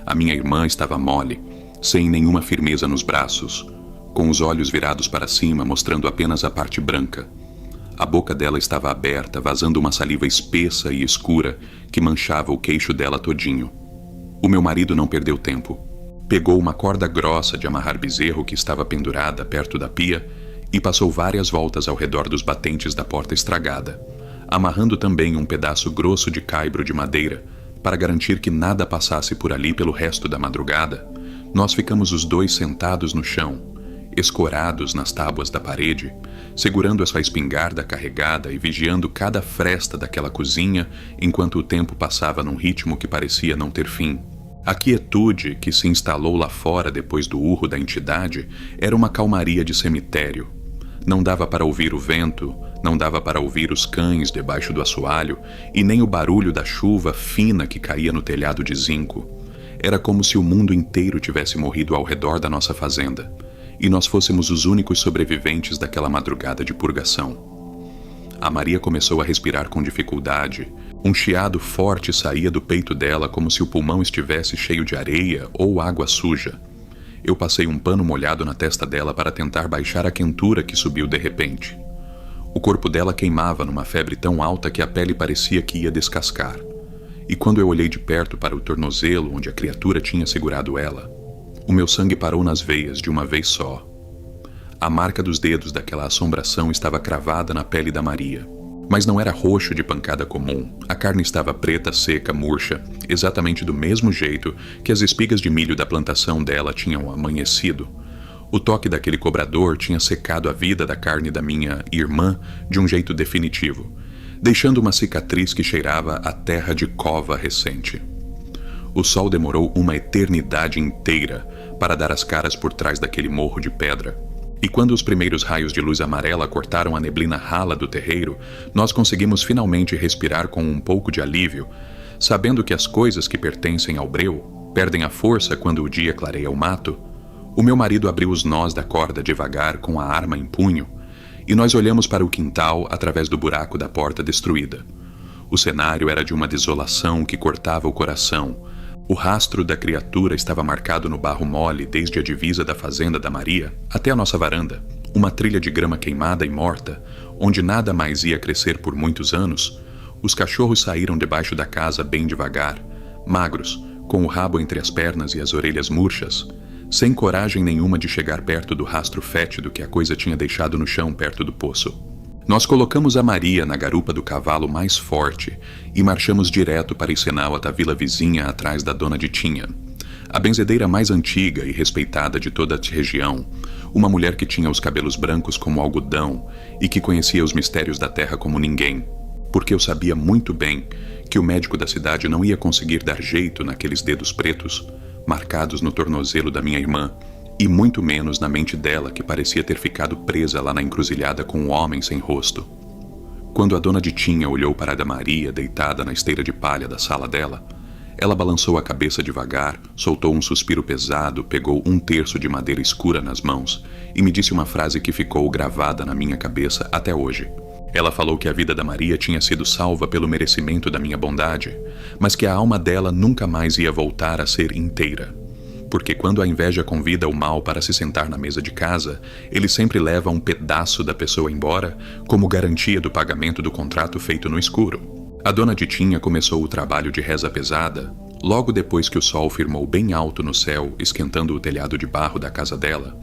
A minha irmã estava mole, sem nenhuma firmeza nos braços, com os olhos virados para cima, mostrando apenas a parte branca. A boca dela estava aberta, vazando uma saliva espessa e escura que manchava o queixo dela todinho. O meu marido não perdeu tempo. Pegou uma corda grossa de amarrar bezerro que estava pendurada perto da pia e passou várias voltas ao redor dos batentes da porta estragada, amarrando também um pedaço grosso de caibro de madeira para garantir que nada passasse por ali pelo resto da madrugada. Nós ficamos os dois sentados no chão, escorados nas tábuas da parede, segurando a sua espingarda carregada e vigiando cada fresta daquela cozinha enquanto o tempo passava num ritmo que parecia não ter fim. A quietude que se instalou lá fora depois do urro da entidade era uma calmaria de cemitério. Não dava para ouvir o vento, não dava para ouvir os cães debaixo do assoalho e nem o barulho da chuva fina que caía no telhado de zinco. Era como se o mundo inteiro tivesse morrido ao redor da nossa fazenda, e nós fôssemos os únicos sobreviventes daquela madrugada de purgação. A Maria começou a respirar com dificuldade. Um chiado forte saía do peito dela como se o pulmão estivesse cheio de areia ou água suja. Eu passei um pano molhado na testa dela para tentar baixar a quentura que subiu de repente. O corpo dela queimava numa febre tão alta que a pele parecia que ia descascar. E quando eu olhei de perto para o tornozelo onde a criatura tinha segurado ela, o meu sangue parou nas veias de uma vez só. A marca dos dedos daquela assombração estava cravada na pele da Maria. Mas não era roxo de pancada comum. A carne estava preta, seca, murcha, exatamente do mesmo jeito que as espigas de milho da plantação dela tinham amanhecido. O toque daquele cobrador tinha secado a vida da carne da minha irmã de um jeito definitivo, deixando uma cicatriz que cheirava a terra de cova recente. O sol demorou uma eternidade inteira para dar as caras por trás daquele morro de pedra. E quando os primeiros raios de luz amarela cortaram a neblina rala do terreiro, nós conseguimos finalmente respirar com um pouco de alívio, sabendo que as coisas que pertencem ao breu perdem a força quando o dia clareia o mato. O meu marido abriu os nós da corda devagar com a arma em punho, e nós olhamos para o quintal através do buraco da porta destruída. O cenário era de uma desolação que cortava o coração. O rastro da criatura estava marcado no barro mole desde a divisa da fazenda da Maria até a nossa varanda, uma trilha de grama queimada e morta, onde nada mais ia crescer por muitos anos. Os cachorros saíram debaixo da casa bem devagar, magros, com o rabo entre as pernas e as orelhas murchas, sem coragem nenhuma de chegar perto do rastro fétido que a coisa tinha deixado no chão perto do poço. Nós colocamos a Maria na garupa do cavalo mais forte e marchamos direto para Isenauta, a vila vizinha atrás da dona Ditinha, a benzedeira mais antiga e respeitada de toda a região, uma mulher que tinha os cabelos brancos como algodão e que conhecia os mistérios da terra como ninguém, porque eu sabia muito bem que o médico da cidade não ia conseguir dar jeito naqueles dedos pretos, marcados no tornozelo da minha irmã, e muito menos na mente dela, que parecia ter ficado presa lá na encruzilhada com um homem sem rosto. Quando a dona Ditinha olhou para a da Maria deitada na esteira de palha da sala dela, ela balançou a cabeça devagar, soltou um suspiro pesado, pegou um terço de madeira escura nas mãos e me disse uma frase que ficou gravada na minha cabeça até hoje. Ela falou que a vida da Maria tinha sido salva pelo merecimento da minha bondade, mas que a alma dela nunca mais ia voltar a ser inteira. Porque quando a inveja convida o mal para se sentar na mesa de casa, ele sempre leva um pedaço da pessoa embora, como garantia do pagamento do contrato feito no escuro. A dona Ditinha começou o trabalho de reza pesada, logo depois que o sol firmou bem alto no céu, esquentando o telhado de barro da casa dela.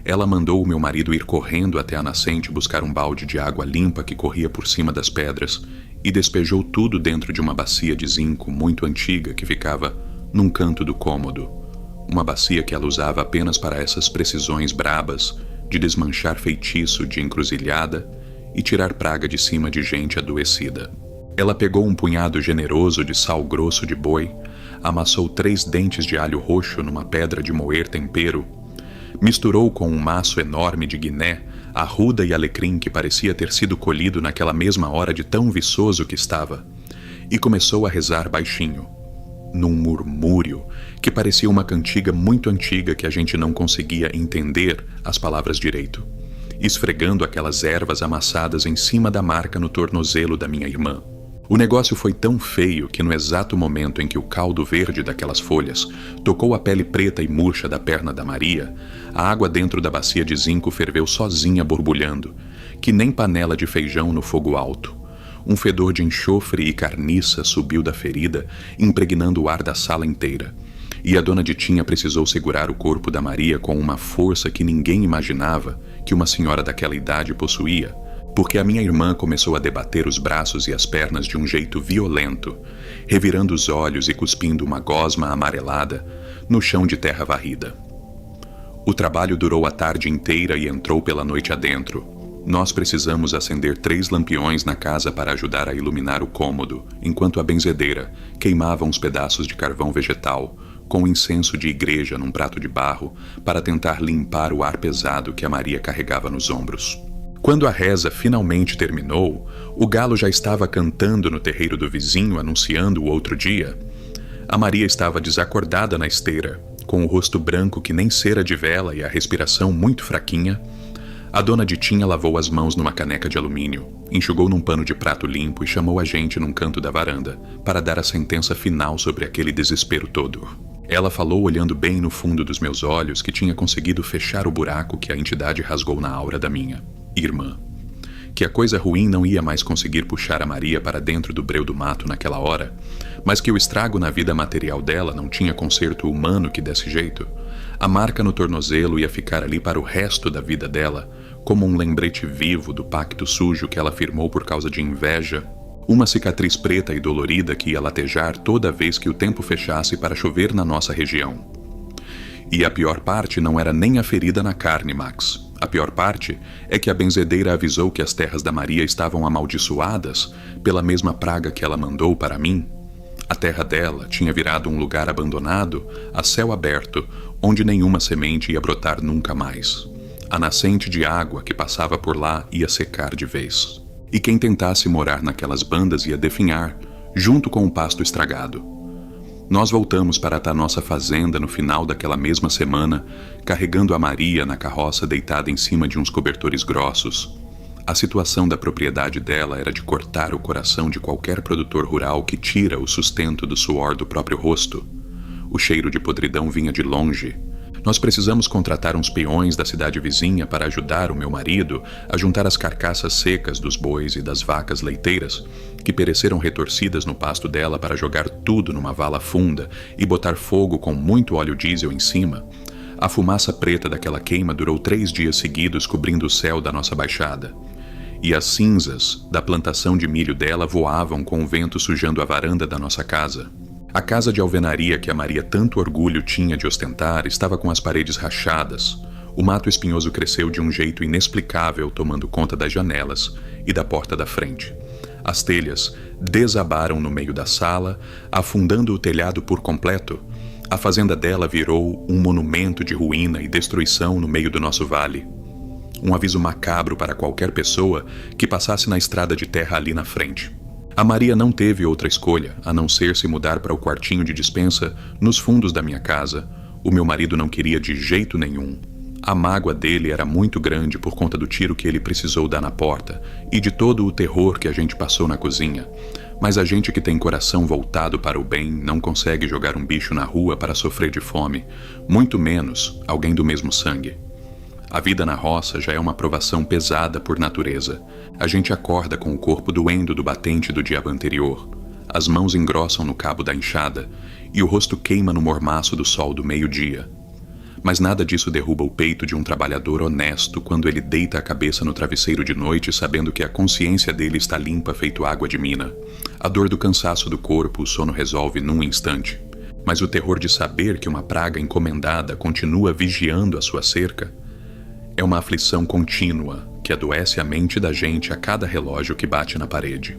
Ela mandou o meu marido ir correndo até a nascente buscar um balde de água limpa que corria por cima das pedras e despejou tudo dentro de uma bacia de zinco muito antiga que ficava num canto do cômodo. Uma bacia que ela usava apenas para essas precisões brabas de desmanchar feitiço de encruzilhada e tirar praga de cima de gente adoecida. Ela pegou um punhado generoso de sal grosso de boi, amassou 3 dentes de alho roxo numa pedra de moer tempero, misturou com um maço enorme de guiné, arruda e alecrim que parecia ter sido colhido naquela mesma hora de tão viçoso que estava, e começou a rezar baixinho, num murmúrio que parecia uma cantiga muito antiga que a gente não conseguia entender as palavras direito, esfregando aquelas ervas amassadas em cima da marca no tornozelo da minha irmã. O negócio foi tão feio que no exato momento em que o caldo verde daquelas folhas tocou a pele preta e murcha da perna da Maria, a água dentro da bacia de zinco ferveu sozinha borbulhando, que nem panela de feijão no fogo alto. Um fedor de enxofre e carniça subiu da ferida, impregnando o ar da sala inteira. E a dona Ditinha precisou segurar o corpo da Maria com uma força que ninguém imaginava que uma senhora daquela idade possuía, porque a minha irmã começou a debater os braços e as pernas de um jeito violento, revirando os olhos e cuspindo uma gosma amarelada no chão de terra varrida. O trabalho durou a tarde inteira e entrou pela noite adentro. Nós precisamos acender 3 lampiões na casa para ajudar a iluminar o cômodo, enquanto a benzedeira queimava uns pedaços de carvão vegetal, com incenso de igreja num prato de barro, para tentar limpar o ar pesado que a Maria carregava nos ombros. Quando a reza finalmente terminou, o galo já estava cantando no terreiro do vizinho, anunciando o outro dia. A Maria estava desacordada na esteira, com o rosto branco que nem cera de vela e a respiração muito fraquinha. A dona Ditinha lavou as mãos numa caneca de alumínio, enxugou num pano de prato limpo e chamou a gente num canto da varanda para dar a sentença final sobre aquele desespero todo. Ela falou olhando bem no fundo dos meus olhos que tinha conseguido fechar o buraco que a entidade rasgou na aura da minha irmã, que a coisa ruim não ia mais conseguir puxar a Maria para dentro do breu do mato naquela hora, mas que o estrago na vida material dela não tinha conserto humano que desse jeito. A marca no tornozelo ia ficar ali para o resto da vida dela, como um lembrete vivo do pacto sujo que ela firmou por causa de inveja, uma cicatriz preta e dolorida que ia latejar toda vez que o tempo fechasse para chover na nossa região. E a pior parte não era nem a ferida na carne, Max. A pior parte é que a benzedeira avisou que as terras da Maria estavam amaldiçoadas pela mesma praga que ela mandou para mim. A terra dela tinha virado um lugar abandonado, a céu aberto, onde nenhuma semente ia brotar nunca mais. A nascente de água que passava por lá ia secar de vez. E quem tentasse morar naquelas bandas ia definhar, junto com o pasto estragado. Nós voltamos para a nossa fazenda no final daquela mesma semana, carregando a Maria na carroça deitada em cima de uns cobertores grossos. A situação da propriedade dela era de cortar o coração de qualquer produtor rural que tira o sustento do suor do próprio rosto. O cheiro de podridão vinha de longe. Nós precisamos contratar uns peões da cidade vizinha para ajudar o meu marido a juntar as carcaças secas dos bois e das vacas leiteiras, que pereceram retorcidas no pasto dela, para jogar tudo numa vala funda e botar fogo com muito óleo diesel em cima. A fumaça preta daquela queima durou 3 dias seguidos, cobrindo o céu da nossa baixada. e as cinzas da plantação de milho dela voavam com o vento sujando a varanda da nossa casa. A casa de alvenaria que a Maria tanto orgulho tinha de ostentar estava com as paredes rachadas. O mato espinhoso cresceu de um jeito inexplicável, tomando conta das janelas e da porta da frente. As telhas desabaram no meio da sala, afundando o telhado por completo. A fazenda dela virou um monumento de ruína e destruição no meio do nosso vale. Um aviso macabro para qualquer pessoa que passasse na estrada de terra ali na frente. A Maria não teve outra escolha, a não ser se mudar para o quartinho de despensa nos fundos da minha casa. O meu marido não queria de jeito nenhum. A mágoa dele era muito grande por conta do tiro que ele precisou dar na porta e de todo o terror que a gente passou na cozinha. Mas a gente que tem coração voltado para o bem não consegue jogar um bicho na rua para sofrer de fome, muito menos alguém do mesmo sangue. A vida na roça já é uma provação pesada por natureza. A gente acorda com o corpo doendo do batente do dia anterior. As mãos engrossam no cabo da enxada e o rosto queima no mormaço do sol do meio-dia. Mas nada disso derruba o peito de um trabalhador honesto quando ele deita a cabeça no travesseiro de noite sabendo que a consciência dele está limpa feito água de mina. A dor do cansaço do corpo o sono resolve num instante. Mas o terror de saber que uma praga encomendada continua vigiando a sua cerca é uma aflição contínua que adoece a mente da gente a cada relógio que bate na parede.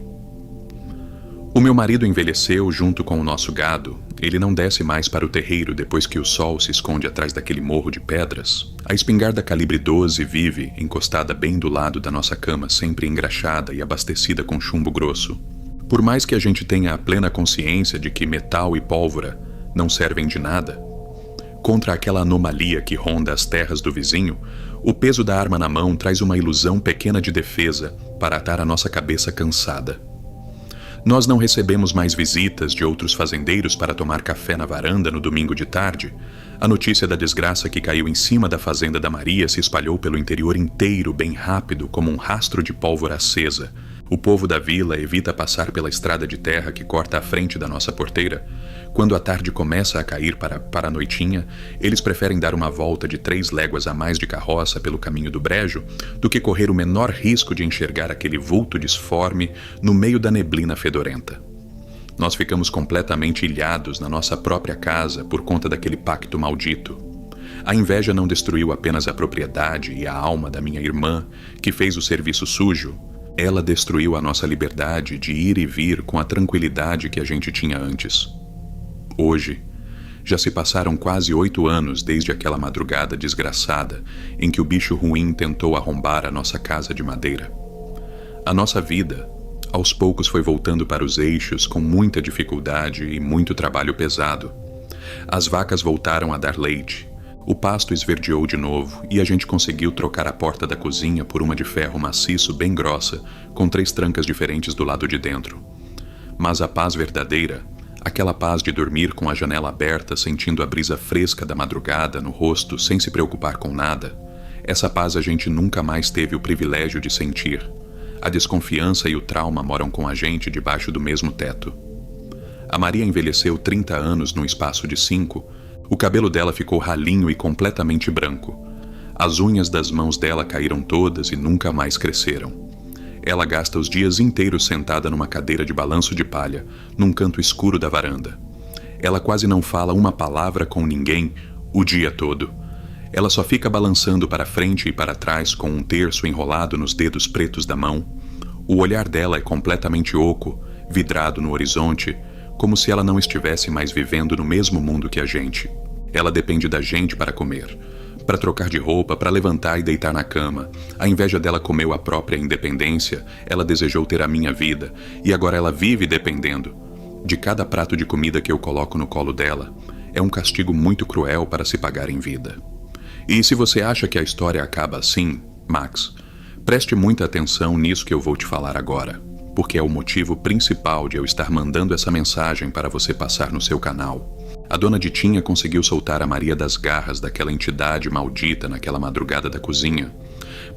O meu marido envelheceu junto com o nosso gado. Ele não desce mais para o terreiro depois que o sol se esconde atrás daquele morro de pedras. A espingarda calibre 12 vive encostada bem do lado da nossa cama, sempre engraxada e abastecida com chumbo grosso. Por mais que a gente tenha a plena consciência de que metal e pólvora não servem de nada, contra aquela anomalia que ronda as terras do vizinho, o peso da arma na mão traz uma ilusão pequena de defesa para atar a nossa cabeça cansada. Nós não recebemos mais visitas de outros fazendeiros para tomar café na varanda no domingo de tarde. A notícia da desgraça que caiu em cima da fazenda da Maria se espalhou pelo interior inteiro bem rápido como um rastro de pólvora acesa. O povo da vila evita passar pela estrada de terra que corta a frente da nossa porteira. Quando a tarde começa a cair para a noitinha, eles preferem dar uma volta de 3 léguas a mais de carroça pelo caminho do brejo do que correr o menor risco de enxergar aquele vulto disforme no meio da neblina fedorenta. Nós ficamos completamente ilhados na nossa própria casa por conta daquele pacto maldito. A inveja não destruiu apenas a propriedade e a alma da minha irmã, que fez o serviço sujo. Ela destruiu a nossa liberdade de ir e vir com a tranquilidade que a gente tinha antes. Hoje, já se passaram quase 8 anos desde aquela madrugada desgraçada em que o bicho ruim tentou arrombar a nossa casa de madeira. A nossa vida, aos poucos, foi voltando para os eixos com muita dificuldade e muito trabalho pesado. As vacas voltaram a dar leite, o pasto esverdeou de novo e a gente conseguiu trocar a porta da cozinha por uma de ferro maciço bem grossa, com 3 trancas diferentes do lado de dentro. Mas a paz verdadeira, aquela paz de dormir com a janela aberta, sentindo a brisa fresca da madrugada no rosto sem se preocupar com nada, essa paz a gente nunca mais teve o privilégio de sentir. A desconfiança e o trauma moram com a gente debaixo do mesmo teto. A Maria envelheceu 30 anos num espaço de 5. O cabelo dela ficou ralinho e completamente branco. As unhas das mãos dela caíram todas e nunca mais cresceram. Ela gasta os dias inteiros sentada numa cadeira de balanço de palha, num canto escuro da varanda. Ela quase não fala uma palavra com ninguém o dia todo. Ela só fica balançando para frente e para trás com um terço enrolado nos dedos pretos da mão. O olhar dela é completamente oco, vidrado no horizonte, como se ela não estivesse mais vivendo no mesmo mundo que a gente. Ela depende da gente para comer, para trocar de roupa, para levantar e deitar na cama. A inveja dela comeu a própria independência, ela desejou ter a minha vida, e agora ela vive dependendo de cada prato de comida que eu coloco no colo dela. É um castigo muito cruel para se pagar em vida. E se você acha que a história acaba assim, Max, preste muita atenção nisso que eu vou te falar agora, porque é o motivo principal de eu estar mandando essa mensagem para você passar no seu canal. A dona Ditinha conseguiu soltar a Maria das garras daquela entidade maldita naquela madrugada da cozinha.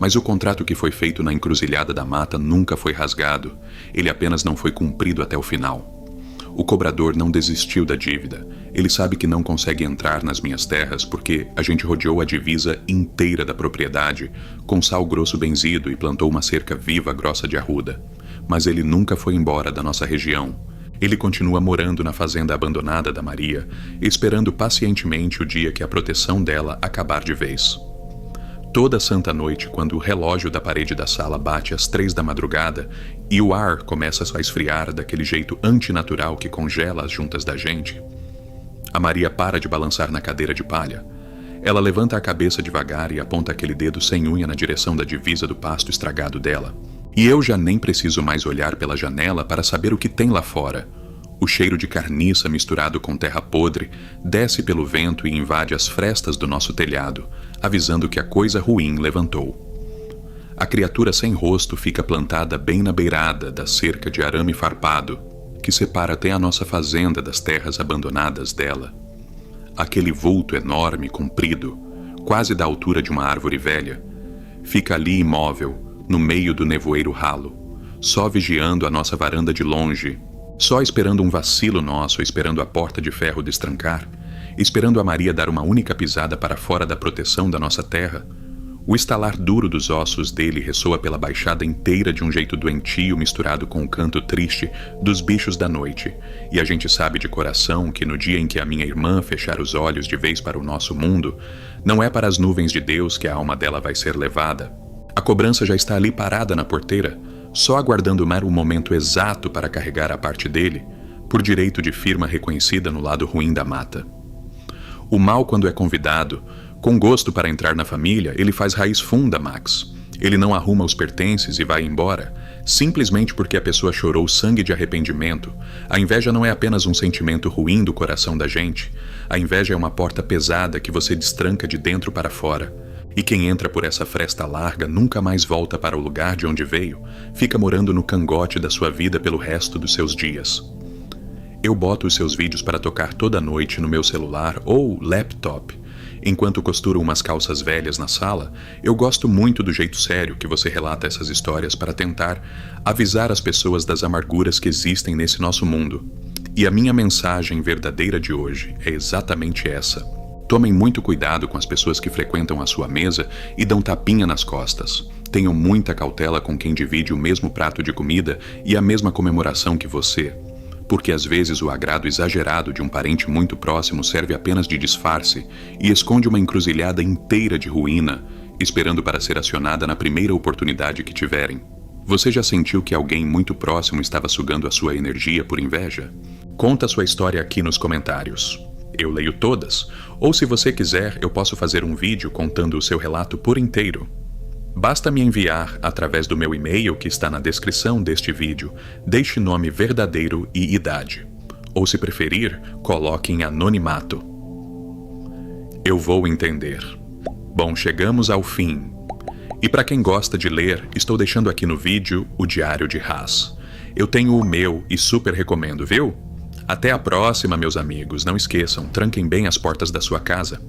Mas o contrato que foi feito na encruzilhada da mata nunca foi rasgado. Ele apenas não foi cumprido até o final. O cobrador não desistiu da dívida. Ele sabe que não consegue entrar nas minhas terras porque a gente rodeou a divisa inteira da propriedade com sal grosso benzido e plantou uma cerca viva grossa de arruda. Mas ele nunca foi embora da nossa região. Ele continua morando na fazenda abandonada da Maria, esperando pacientemente o dia que a proteção dela acabar de vez. Toda santa noite, quando o relógio da parede da sala bate às 3 da madrugada e o ar começa a esfriar daquele jeito antinatural que congela as juntas da gente, a Maria para de balançar na cadeira de palha. Ela levanta a cabeça devagar e aponta aquele dedo sem unha na direção da divisa do pasto estragado dela. E eu já nem preciso mais olhar pela janela para saber o que tem lá fora. O cheiro de carniça misturado com terra podre desce pelo vento e invade as frestas do nosso telhado, avisando que a coisa ruim levantou. A criatura sem rosto fica plantada bem na beirada da cerca de arame farpado, que separa até a nossa fazenda das terras abandonadas dela. Aquele vulto enorme, comprido, quase da altura de uma árvore velha, fica ali imóvel, no meio do nevoeiro ralo, só vigiando a nossa varanda de longe, só esperando um vacilo nosso, esperando a porta de ferro destrancar, esperando a Maria dar uma única pisada para fora da proteção da nossa terra. O estalar duro dos ossos dele ressoa pela baixada inteira de um jeito doentio misturado com o canto triste dos bichos da noite, e a gente sabe de coração que no dia em que a minha irmã fechar os olhos de vez para o nosso mundo, não é para as nuvens de Deus que a alma dela vai ser levada. A cobrança já está ali parada na porteira, só aguardando o momento exato para carregar a parte dele, por direito de firma reconhecida no lado ruim da mata. O mal, quando é convidado, com gosto para entrar na família, ele faz raiz funda, Max. Ele não arruma os pertences e vai embora, simplesmente porque a pessoa chorou sangue de arrependimento. A inveja não é apenas um sentimento ruim do coração da gente. A inveja é uma porta pesada que você destranca de dentro para fora. E quem entra por essa fresta larga nunca mais volta para o lugar de onde veio, fica morando no cangote da sua vida pelo resto dos seus dias. Eu boto os seus vídeos para tocar toda noite no meu celular ou laptop. Enquanto costuro umas calças velhas na sala, eu gosto muito do jeito sério que você relata essas histórias para tentar avisar as pessoas das amarguras que existem nesse nosso mundo. E a minha mensagem verdadeira de hoje é exatamente essa. Tomem muito cuidado com as pessoas que frequentam a sua mesa e dão tapinha nas costas. Tenham muita cautela com quem divide o mesmo prato de comida e a mesma comemoração que você, porque às vezes o agrado exagerado de um parente muito próximo serve apenas de disfarce e esconde uma encruzilhada inteira de ruína, esperando para ser acionada na primeira oportunidade que tiverem. Você já sentiu que alguém muito próximo estava sugando a sua energia por inveja? Conta sua história aqui nos comentários. Eu leio todas, ou se você quiser, eu posso fazer um vídeo contando o seu relato por inteiro. Basta me enviar através do meu e-mail que está na descrição deste vídeo, deixe nome verdadeiro e idade. Ou se preferir, coloque em anonimato. Eu vou entender. Bom, chegamos ao fim. E para quem gosta de ler, estou deixando aqui no vídeo o Diário de Haas. Eu tenho o meu e super recomendo, viu? Até a próxima, meus amigos. Não esqueçam, tranquem bem as portas da sua casa.